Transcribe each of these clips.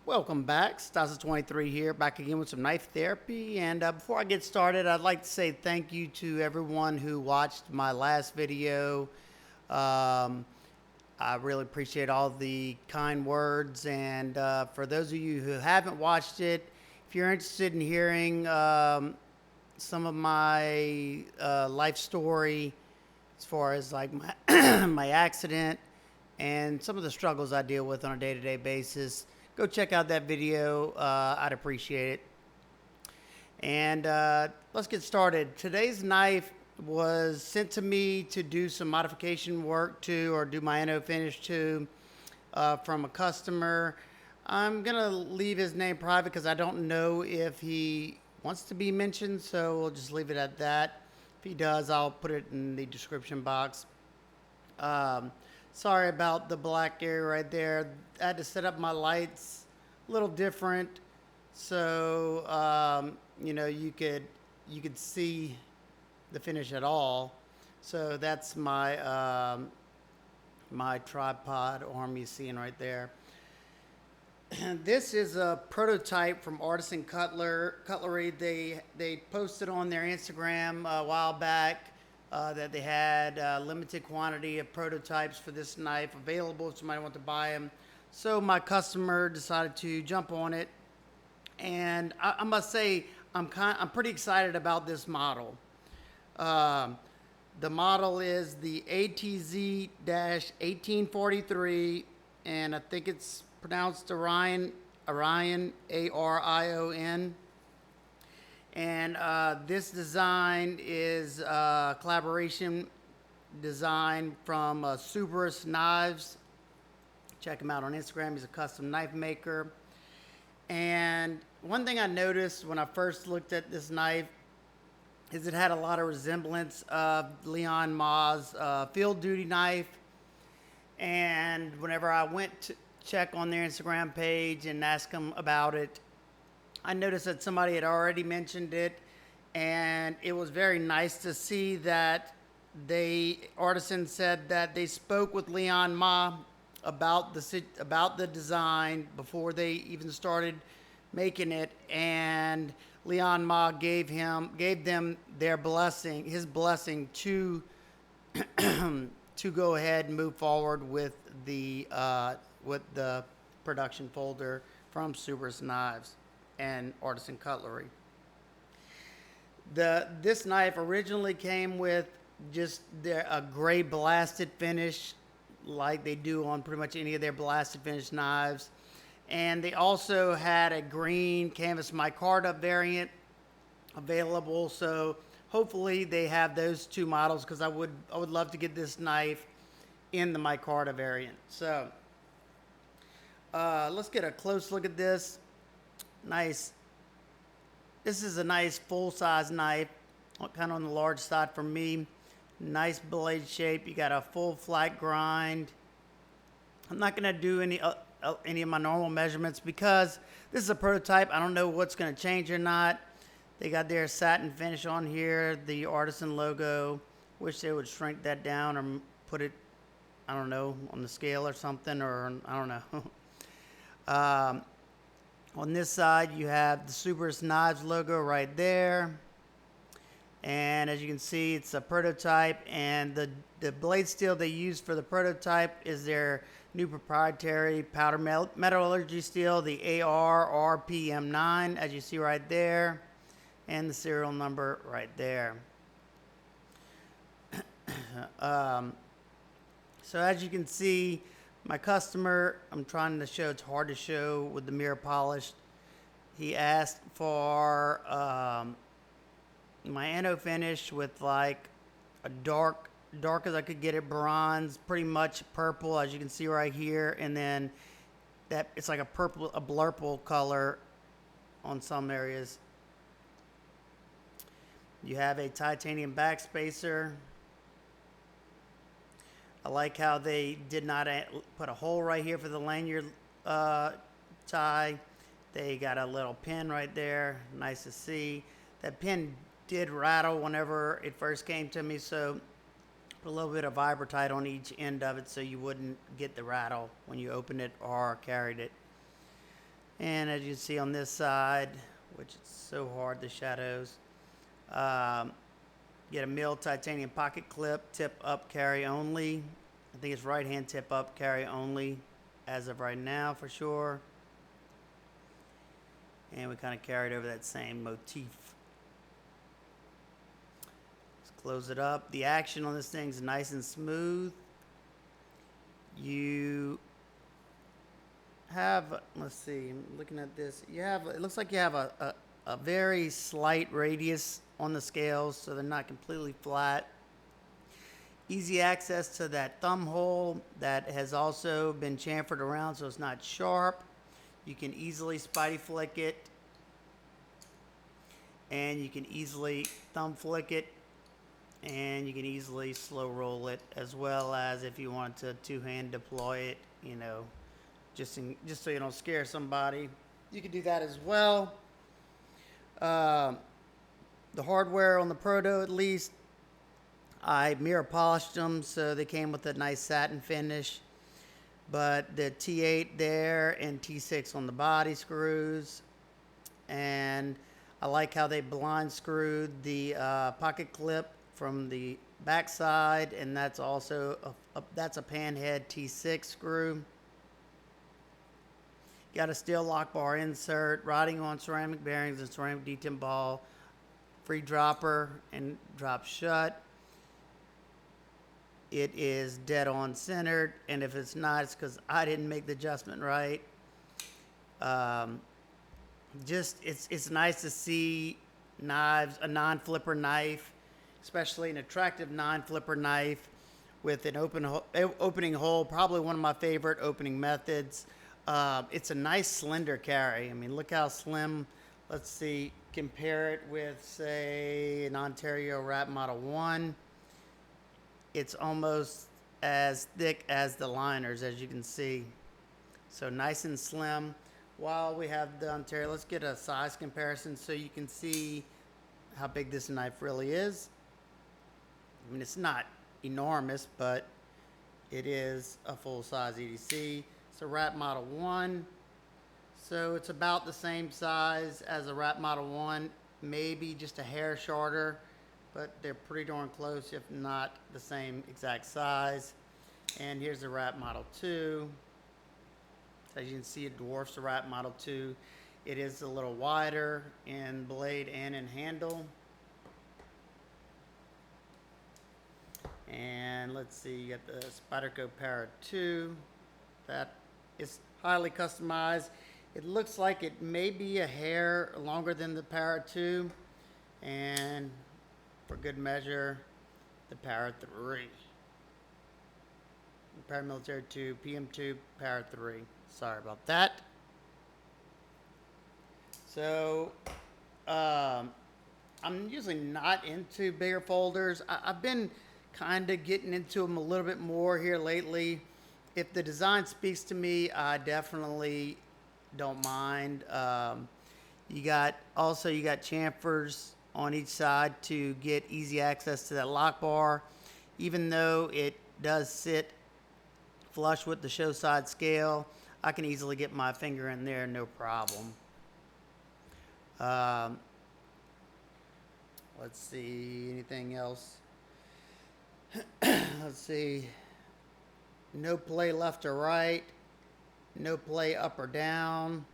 Welcome back. Stasa23 here, back again with some knife therapy. And before I get started, I'd like to say thank you to everyone who watched my last video. I really appreciate all the kind words. And for those of you who haven't watched it, if you're interested in hearing some of my life story as far as like my, my accident and some of the struggles I deal with on a day-to-day basis, go check out that video. I'd appreciate it. And let's get started. Today's knife was sent to me to do some modification work to, or do my NO finish to, from a customer. I'm gonna leave his name private because I don't know if he wants to be mentioned, so we'll just leave it at that. If he does, I'll put it in the description box. Sorry about the black area right there. I had to set up my lights a little different, so you could see the finish at all. So that's my my tripod arm you're seeing right there. This is a prototype from Artisan Cutlery. They posted on their Instagram a while back that they had a limited quantity of prototypes for this knife available if somebody wanted to buy them. So my customer decided to jump on it, and I must say I'm pretty excited about this model. The model is the ATZ-1843, and I think it's pronounced Arion, A-R-I-O-N. And this design is a collaboration design from Suberus Knives. Check him out on Instagram. He's a custom knife maker. And one thing I noticed when I first looked at this knife is it had a lot of resemblance of Leon Ma's field duty knife. And whenever I went to check on their Instagram page and ask them about it, I noticed that somebody had already mentioned it, and it was very nice to see that Artisan said that they spoke with Leon Ma about the design before they even started making it, and Leon Ma gave them their blessing, his blessing to to go ahead and move forward with the production folder from Suberus Knives and Artisan Cutlery. This knife originally came with just a gray blasted finish, like they do on pretty much any of their blasted finish knives, and they also had a green canvas micarta variant available. So hopefully they have those two models, because I would love to get this knife in the micarta variant. So let's get a close look at this. Nice. This is a nice full-size knife, kind of on the large side for me. Nice blade shape. You got a full flat grind. I'm not going to do any of my normal measurements because this is a prototype. I don't know what's going to change or not. They got their satin finish on here, the Artisan logo. Wish they would shrink that down or put it, I don't know, on the scale or something, or I don't know. On this side, you have the Suberus Knives logo right there. And as you can see, it's a prototype. And the blade steel they use for the prototype is their new proprietary powder metallurgy steel, the AR-RPM9, as you see right there. And the serial number right there. So as you can see, my customer, I'm trying to show, it's hard to show with the mirror polished. He asked for my NO finish with like a dark as I could get it, bronze, pretty much purple, as you can see right here, and then that it's like a blurple color on some areas. You have a titanium backspacer. I like how they did not put a hole right here for the lanyard tie. They got a little pin right there. Nice to see. That pin did rattle whenever it first came to me, so put a little bit of Vibratite on each end of it so you wouldn't get the rattle when you opened it or carried it. And as you can see on this side, which is so hard, the shadows, get a milled titanium pocket clip, tip up, carry only. I think it's right hand tip up, carry only as of right now for sure. And we kind of carried over that same motif. Let's close it up. The action on this thing's nice and smooth. You have, let's see, I'm looking at this. You have, it looks like you have a very slight radius on the scales, so they're not completely flat. Easy access to that thumb hole that has also been chamfered around so it's not sharp. You can easily spidey flick it, and you can easily thumb flick it, and you can easily slow roll it, as well as if you want to two-hand deploy it, you know, just so you don't scare somebody. You can do that as well. The hardware on the Proto, at least, I mirror polished them, so they came with a nice satin finish. But the T8 there and T6 on the body screws. And I like how they blind screwed the pocket clip from the back side, and that's also that's a panhead T6 screw. Got a steel lock bar insert, riding on ceramic bearings and ceramic detent ball, free dropper and drop shut. It is dead on centered, and if it's not, it's because I didn't make the adjustment right. It's nice to see knives, a non-flipper knife, especially an attractive non-flipper knife with an opening hole, probably one of my favorite opening methods. It's a nice slender carry. I mean, look how slim. Let's see, compare it with, say, an Ontario Rat Model 1. It's almost as thick as the liners, as you can see. So nice and slim. While we have the Ontario, let's get a size comparison so you can see how big this knife really is. I mean, it's not enormous, but it is a full-size EDC. It's a Rat Model 1, so it's about the same size as a Rat Model 1, maybe just a hair shorter, but they're pretty darn close, if not the same exact size. And here's the Rat Model 2. As you can see, it dwarfs the Rat Model 2. It is a little wider in blade and in handle. And let's see, you got the Spyderco Para 2. That is highly customized. It looks like it may be a hair longer than the Para 2. And for good measure, the Para 3. Paramilitary 2, PM2, Para 3. Sorry about that. So, I'm usually not into bigger folders. I've been kind of getting into them a little bit more here lately. If the design speaks to me, I definitely don't mind. You got chamfers on each side to get easy access to that lock bar. Even though it does sit flush with the show side scale, I can easily get my finger in there, no problem. Let's see, anything else? Let's see. No play left or right. No play up or down.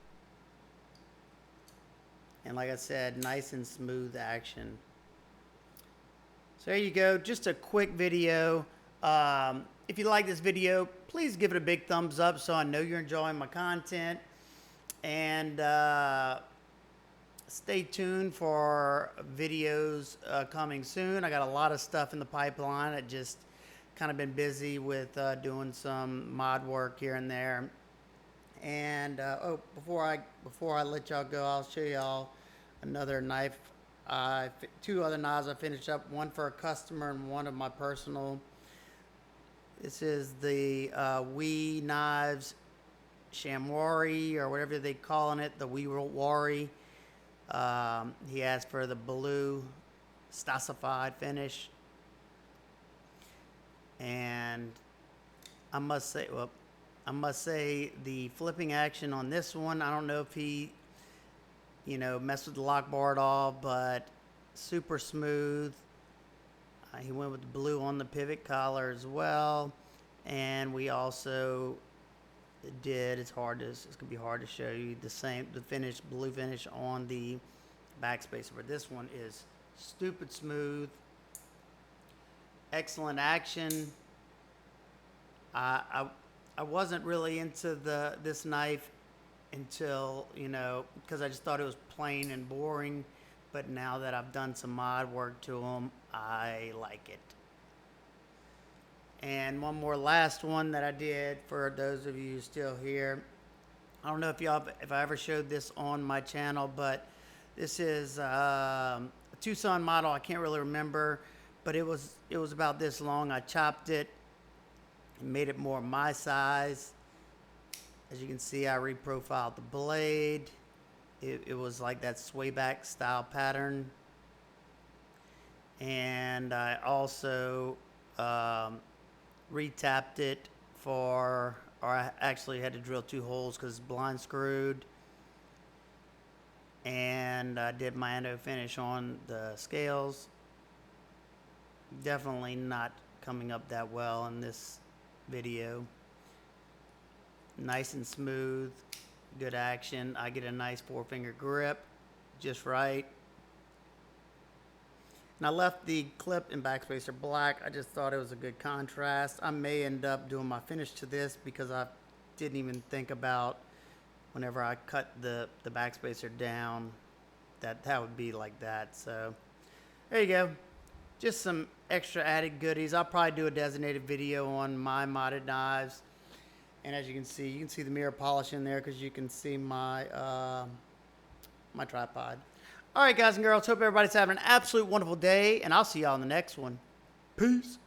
And like I said, nice and smooth action. So there you go, just a quick video. If you like this video, please give it a big thumbs up so I know you're enjoying my content. And stay tuned for videos coming soon. I got a lot of stuff in the pipeline. I just kind of been busy with doing some mod work here and there. And before I let y'all go, I'll show y'all another knife. Two other knives I finished up, one for a customer and one of my personal. This is the Wee Knives Shamwari, or whatever they calling it, the Wee Wari. He asked for the blue Stasified finish. And I must say, well, I must say the flipping action on this one, I don't know if he, messed with the lock bar at all, but super smooth. He went with the blue on the pivot collar as well. And we also it's gonna be hard to show you the blue finish on the backspacer, but this one is stupid smooth, excellent action. I wasn't really into this knife until, because I just thought it was plain and boring, but now that I've done some mod work to them, I like it. And one more last one that I did for those of you still here. I don't know if I ever showed this on my channel, but this is a Tucson model. I can't really remember, but it was about this long. I chopped it and made it more my size. As you can see, I reprofiled the blade. It was like that sway back style pattern. And I also retapped it or I actually had to drill 2 holes because it's blind screwed. And I did my endo finish on the scales. Definitely not coming up that well in this video. Nice and smooth, good action. I get a nice 4-finger grip, just right. And I left the clip and backspacer black. I just thought it was a good contrast. I may end up doing my finish to this because I didn't even think about whenever I cut the backspacer down that would be like that. So there you go. Just some extra added goodies. I'll probably do a designated video on my modded knives. And as you can see the mirror polish in there because you can see my my tripod. All right, guys and girls, hope everybody's having an absolute wonderful day, and I'll see y'all in the next one. Peace.